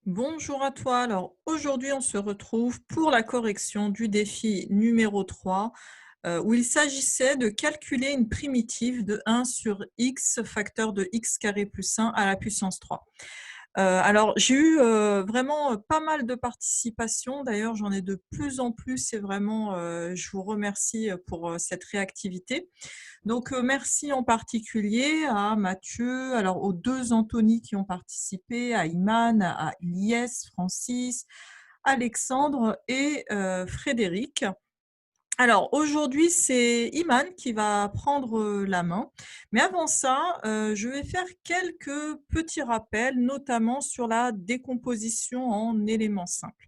Bonjour à toi. Alors aujourd'hui, on se retrouve pour la correction du défi numéro 3, où il s'agissait de calculer une primitive de 1 sur x facteur de x carré plus 1 à la puissance 3. Alors j'ai eu, vraiment, pas mal de participation. D'ailleurs, j'en ai de plus en plus et vraiment, je vous remercie, pour, cette réactivité. Donc, merci en particulier à Mathieu, alors aux 2 Anthony qui ont participé, à Iman, à Ilyes, Francis, Alexandre et Frédéric. Alors aujourd'hui, c'est Iman qui va prendre, la main. Mais avant ça, je vais faire quelques petits rappels, notamment sur la décomposition en éléments simples.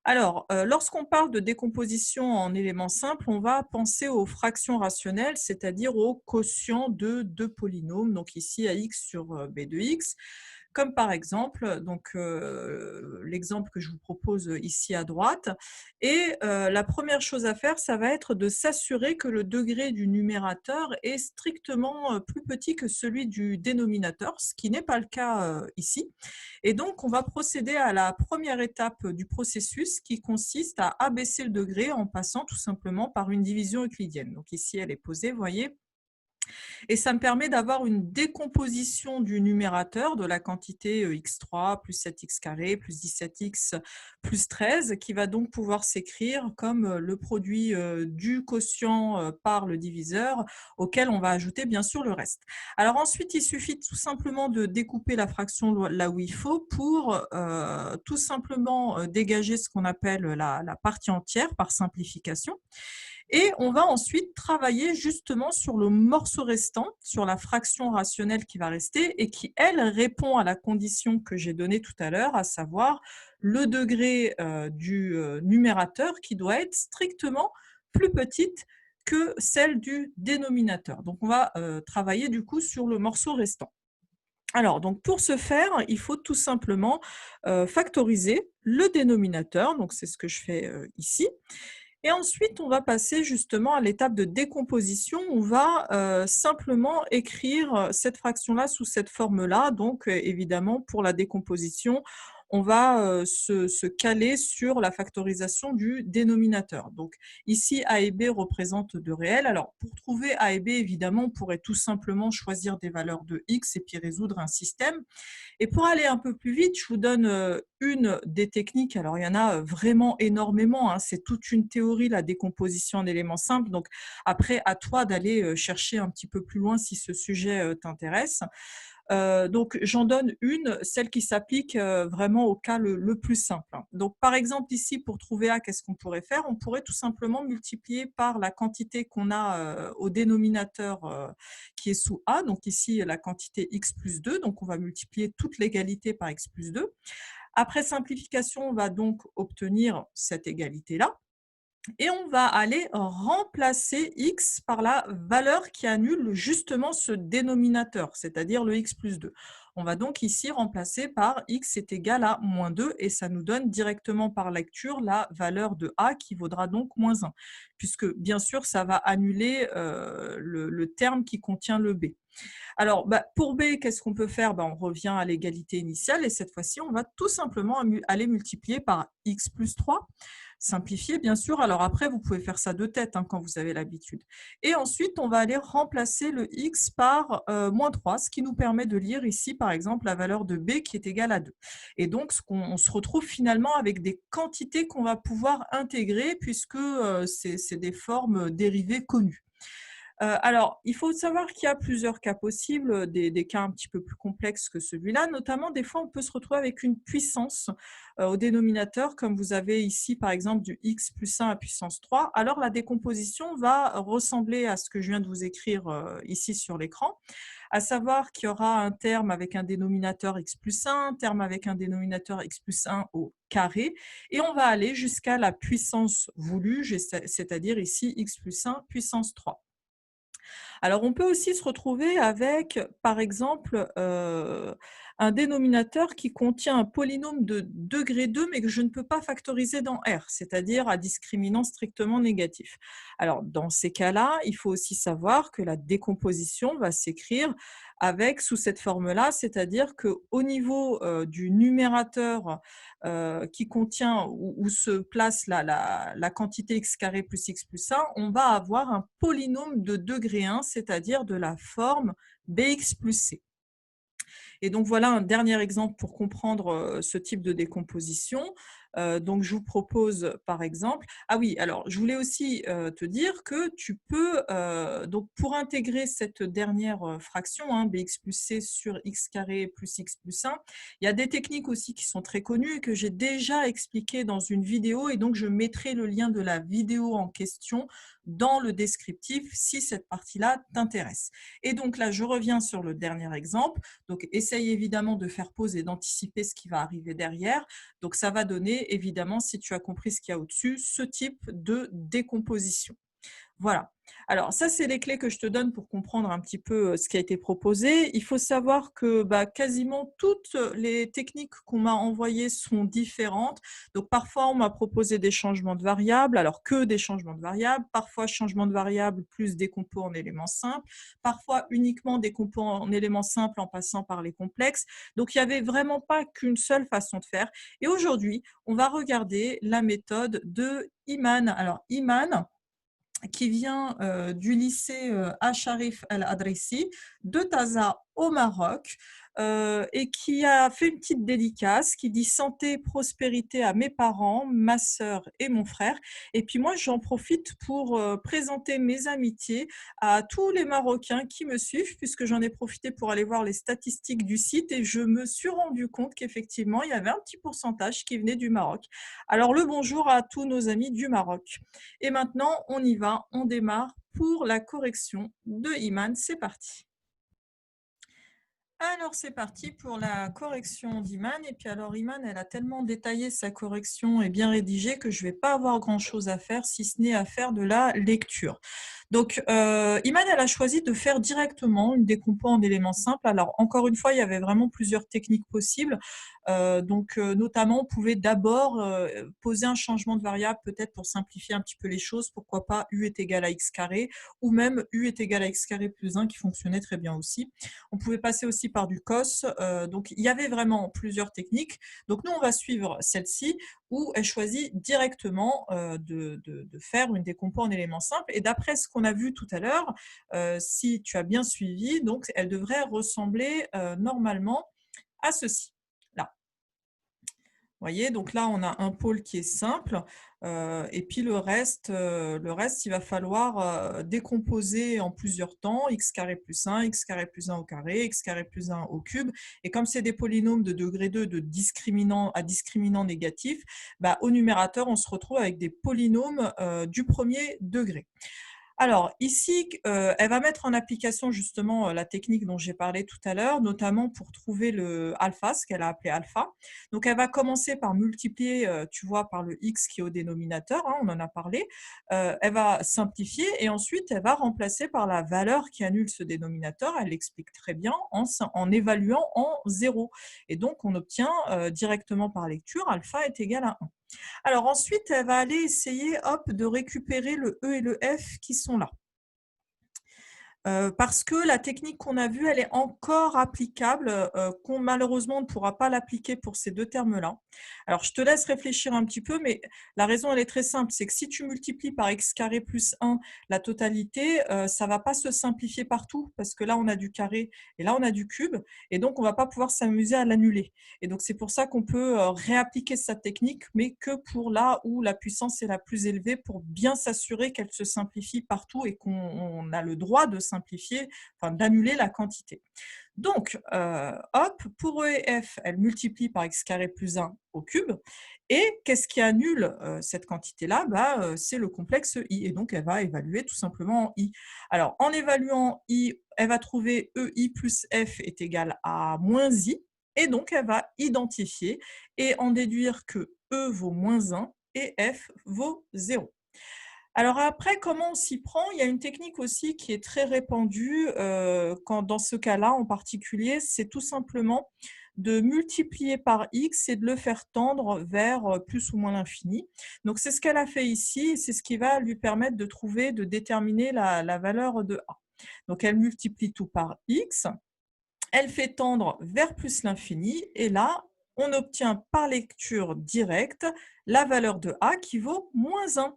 Alors, lorsqu'on parle de décomposition en éléments simples, on va penser aux fractions rationnelles, c'est-à-dire aux quotients de 2 polynômes, donc ici ax sur, b de x. Comme par exemple, donc l'exemple que je vous propose ici à droite. Et la première chose à faire, ça va être de s'assurer que le degré du numérateur est strictement plus petit que celui du dénominateur, ce qui n'est pas le cas ici. Et donc, on va procéder à la première étape du processus qui consiste à abaisser le degré en passant tout simplement par une division euclidienne. Donc ici, elle est posée, vous voyez, et ça me permet d'avoir une décomposition du numérateur de la quantité x3 plus 7x carré plus 17x plus 13 qui va donc pouvoir s'écrire comme le produit du quotient par le diviseur auquel on va ajouter bien sûr le reste. Alors ensuite, il suffit tout simplement de découper la fraction là où il faut pour tout simplement dégager ce qu'on appelle la partie entière par simplification. Et on va ensuite travailler justement sur le morceau restant, sur la fraction rationnelle qui va rester et qui, elle, répond à la condition que j'ai donnée tout à l'heure, à savoir le degré du numérateur qui doit être strictement plus petite que celle du dénominateur. Donc, on va travailler du coup sur le morceau restant. Alors, donc pour ce faire, il faut tout simplement factoriser le dénominateur. Donc, c'est ce que je fais ici. Et ensuite, on va passer justement à l'étape de décomposition. On va simplement écrire cette fraction-là sous cette forme-là. Donc, évidemment, pour la décomposition, on va se caler sur la factorisation du dénominateur. Donc, ici, A et B représentent de réels. Alors, pour trouver A et B, évidemment, on pourrait tout simplement choisir des valeurs de x et puis résoudre un système. Et pour aller un peu plus vite, je vous donne une des techniques. Alors, il y en a vraiment énormément, hein. C'est toute une théorie, la décomposition en éléments simples. Donc, après, à toi d'aller chercher un petit peu plus loin si ce sujet t'intéresse. Donc, j'en donne une, celle qui s'applique vraiment au cas le plus simple. Donc, par exemple, ici, pour trouver A, qu'est-ce qu'on pourrait faire? On pourrait tout simplement multiplier par la quantité qu'on a au dénominateur qui est sous A. Donc, ici, la quantité x plus 2. Donc, on va multiplier toute l'égalité par x plus 2. Après simplification, on va donc obtenir cette égalité-là. Et on va aller remplacer x par la valeur qui annule justement ce dénominateur, c'est-à-dire le x plus 2. On va donc ici remplacer par x est égal à moins 2 et ça nous donne directement par lecture la valeur de a qui vaudra donc moins 1, puisque bien sûr ça va annuler le terme qui contient le b. Alors, pour B, qu'est-ce qu'on peut faire? On revient à l'égalité initiale et cette fois-ci, on va tout simplement aller multiplier par x plus 3. Simplifier, bien sûr. Alors après, vous pouvez faire ça de tête quand vous avez l'habitude. Et ensuite, on va aller remplacer le x par moins 3, ce qui nous permet de lire ici, par exemple, la valeur de b qui est égale à 2. Et donc, on se retrouve finalement avec des quantités qu'on va pouvoir intégrer puisque c'est des formes dérivées connues. Alors, il faut savoir qu'il y a plusieurs cas possibles, des cas un petit peu plus complexes que celui-là. Notamment, des fois, on peut se retrouver avec une puissance au dénominateur, comme vous avez ici, par exemple, du x plus 1 à puissance 3. Alors, la décomposition va ressembler à ce que je viens de vous écrire ici sur l'écran, à savoir qu'il y aura un terme avec un dénominateur x plus 1, un terme avec un dénominateur x plus 1 au carré, et on va aller jusqu'à la puissance voulue, c'est-à-dire ici x plus 1 puissance 3. Alors, on peut aussi se retrouver avec, par exemple, un dénominateur qui contient un polynôme de degré 2, mais que je ne peux pas factoriser dans R, c'est-à-dire à discriminant strictement négatif. Alors, dans ces cas-là, il faut aussi savoir que la décomposition va s'écrire avec sous cette forme-là, c'est-à-dire qu'au niveau du numérateur qui contient où se place la quantité x carré plus x plus 1, on va avoir un polynôme de degré 1, c'est-à-dire de la forme bx plus c. Et donc voilà un dernier exemple pour comprendre ce type de décomposition. Donc je vous propose par exemple, ah oui, alors je voulais aussi te dire que tu peux, donc pour intégrer cette dernière fraction, hein, bx plus c sur x carré plus x plus 1, il y a des techniques aussi qui sont très connues et que j'ai déjà expliquées dans une vidéo, et donc je mettrai le lien de la vidéo en question dans le descriptif si cette partie-là t'intéresse. Et donc là, je reviens sur le dernier exemple. Donc, essaye évidemment de faire pause et d'anticiper ce qui va arriver derrière. Donc, ça va donner, évidemment, si tu as compris ce qu'il y a au-dessus, ce type de décomposition. Voilà. Alors ça, c'est les clés que je te donne pour comprendre un petit peu ce qui a été proposé. Il faut savoir que quasiment toutes les techniques qu'on m'a envoyées sont différentes. Donc parfois, on m'a proposé des changements de variables, alors que des changements de variables. Parfois, changement de variables plus des compos en éléments simples. Parfois, uniquement des compos en éléments simples en passant par les complexes. Donc, il n'y avait vraiment pas qu'une seule façon de faire. Et aujourd'hui, on va regarder la méthode de Iman. Alors, Iman, qui vient du lycée Acharif El Adressi de Taza au Maroc, et qui a fait une petite dédicace qui dit santé, prospérité à mes parents, ma sœur et mon frère. Et puis moi, j'en profite pour présenter mes amitiés à tous les Marocains qui me suivent, puisque j'en ai profité pour aller voir les statistiques du site et je me suis rendu compte qu'effectivement, il y avait un petit pourcentage qui venait du Maroc. Alors le bonjour à tous nos amis du Maroc. Et maintenant, on y va, on démarre pour la correction de Iman. C'est parti. Alors, c'est parti pour la correction d'Iman. Et puis alors, Iman, elle a tellement détaillé sa correction et bien rédigée que je ne vais pas avoir grand-chose à faire, si ce n'est à faire de la lecture. Donc, Iman, elle a choisi de faire directement une décompo en éléments simples. Alors, encore une fois, il y avait vraiment plusieurs techniques possibles. Notamment, on pouvait d'abord poser un changement de variable, peut-être pour simplifier un petit peu les choses. Pourquoi pas u est égal à x carré, ou même u est égal à x carré plus 1, qui fonctionnait très bien aussi. On pouvait passer aussi par du cos. Donc, il y avait vraiment plusieurs techniques. Donc, nous, on va suivre celle-ci, où elle choisit directement de faire une décompo en éléments simples. Et d'après ce qu'on a vu tout à l'heure, si tu as bien suivi, donc elle devrait ressembler normalement à ceci. Là. Vous voyez, donc là, on a un pôle qui est simple, et puis le reste, il va falloir décomposer en plusieurs temps, x carré plus 1, x carré plus 1 au carré, x carré plus 1 au cube. Et comme c'est des polynômes de degré 2 de discriminant à discriminant négatif, au numérateur, on se retrouve avec des polynômes du premier degré. Alors ici, elle va mettre en application justement la technique dont j'ai parlé tout à l'heure, notamment pour trouver le alpha, ce qu'elle a appelé alpha. Donc elle va commencer par multiplier, tu vois, par le x qui est au dénominateur, hein, on en a parlé. Elle va simplifier et ensuite elle va remplacer par la valeur qui annule ce dénominateur. Elle l'explique très bien en évaluant en 0. Et donc on obtient directement par lecture alpha est égal à 1. Alors ensuite, elle va aller essayer de récupérer le E et le F qui sont là. Parce que la technique qu'on a vue, elle est encore applicable, qu'on malheureusement ne pourra pas l'appliquer pour ces deux termes-là. Alors, je te laisse réfléchir un petit peu, mais la raison, elle est très simple, c'est que si tu multiplies par x carré plus 1 la totalité, ça ne va pas se simplifier partout, parce que là, on a du carré et là, on a du cube, et donc on ne va pas pouvoir s'amuser à l'annuler. Et donc, c'est pour ça qu'on peut réappliquer cette technique, mais que pour là où la puissance est la plus élevée, pour bien s'assurer qu'elle se simplifie partout et qu'on a le droit de simplifier, enfin d'annuler la quantité. Donc, pour E et F, elle multiplie par x carré plus 1 au cube. Et qu'est-ce qui annule cette quantité-là? C'est le complexe I. Et donc, elle va évaluer tout simplement en I. Alors, en évaluant I, elle va trouver EI plus F est égal à moins I. Et donc, elle va identifier et en déduire que E vaut moins 1 et F vaut 0. Alors après, comment on s'y prend? Il y a une technique aussi qui est très répandue, quand dans ce cas-là en particulier, c'est tout simplement de multiplier par X et de le faire tendre vers, plus ou moins l'infini. Donc c'est ce qu'elle a fait ici et c'est ce qui va lui permettre de trouver, de déterminer la valeur de A. Donc elle multiplie tout par X, elle fait tendre vers plus l'infini et là, on obtient par lecture directe la valeur de A qui vaut -1.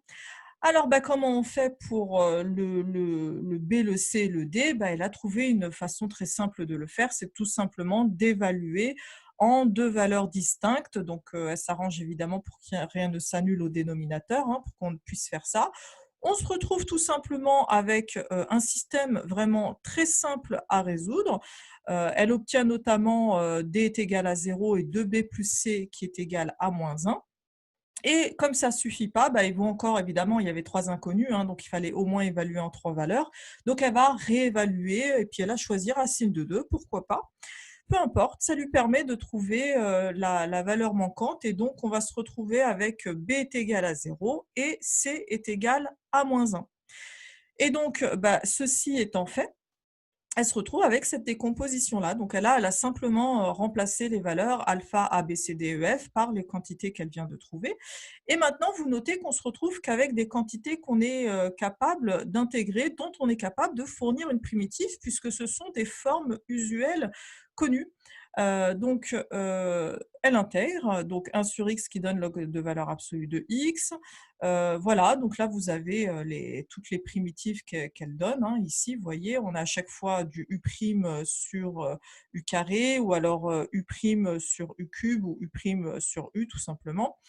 Alors, bah, comment on fait pour le B, le C, le D? Bah, elle a trouvé une façon très simple de le faire, c'est tout simplement d'évaluer en deux valeurs distinctes. Donc, elle s'arrange évidemment pour que rien ne s'annule au dénominateur, hein, pour qu'on puisse faire ça. On se retrouve tout simplement avec un système vraiment très simple à résoudre. Elle obtient notamment D est égal à 0 et 2B plus C qui est égal à -1. Et comme ça ne suffit pas, bah, ils vont encore évidemment, il y avait 3 inconnus, hein, donc il fallait au moins évaluer en 3 valeurs. Donc elle va réévaluer et puis elle va choisir racine de 2, pourquoi pas. Peu importe, ça lui permet de trouver, la valeur manquante et donc on va se retrouver avec, B est égal à 0 et C est égal à -1. Et donc, bah, ceci étant fait, elle se retrouve avec cette décomposition-là. Donc elle a simplement remplacé les valeurs alpha, A, B, C, D, E, F par les quantités qu'elle vient de trouver. Et maintenant, vous notez qu'on se retrouve qu'avec des quantités qu'on est capable d'intégrer, dont on est capable de fournir une primitive, puisque ce sont des formes usuelles connues. Elle intègre donc 1 sur x qui donne log de valeur absolue de x. Voilà, donc là, vous avez toutes les primitives qu'elle donne, hein. Ici, vous voyez, on a à chaque fois du u' sur u carré ou alors u' sur u cube ou u' sur u, tout simplement.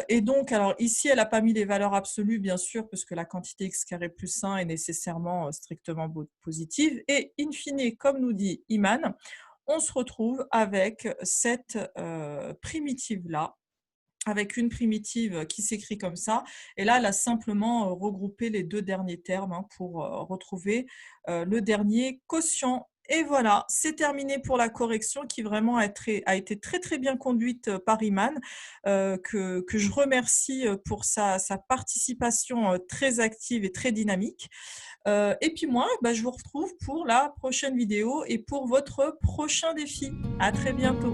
Et donc, alors ici, elle n'a pas mis les valeurs absolues, bien sûr, parce que la quantité x carré plus 1 est nécessairement strictement positive. Et in fine, comme nous dit Iman, on se retrouve avec cette primitive-là, avec une primitive qui s'écrit comme ça. Et là, elle a simplement regroupé les deux derniers termes, hein, pour retrouver le dernier quotient. Et voilà, c'est terminé pour la correction qui vraiment a été très très bien conduite par Iman, que je remercie pour sa participation très active et très dynamique. Et puis moi, bah, je vous retrouve pour la prochaine vidéo et pour votre prochain défi. À très bientôt.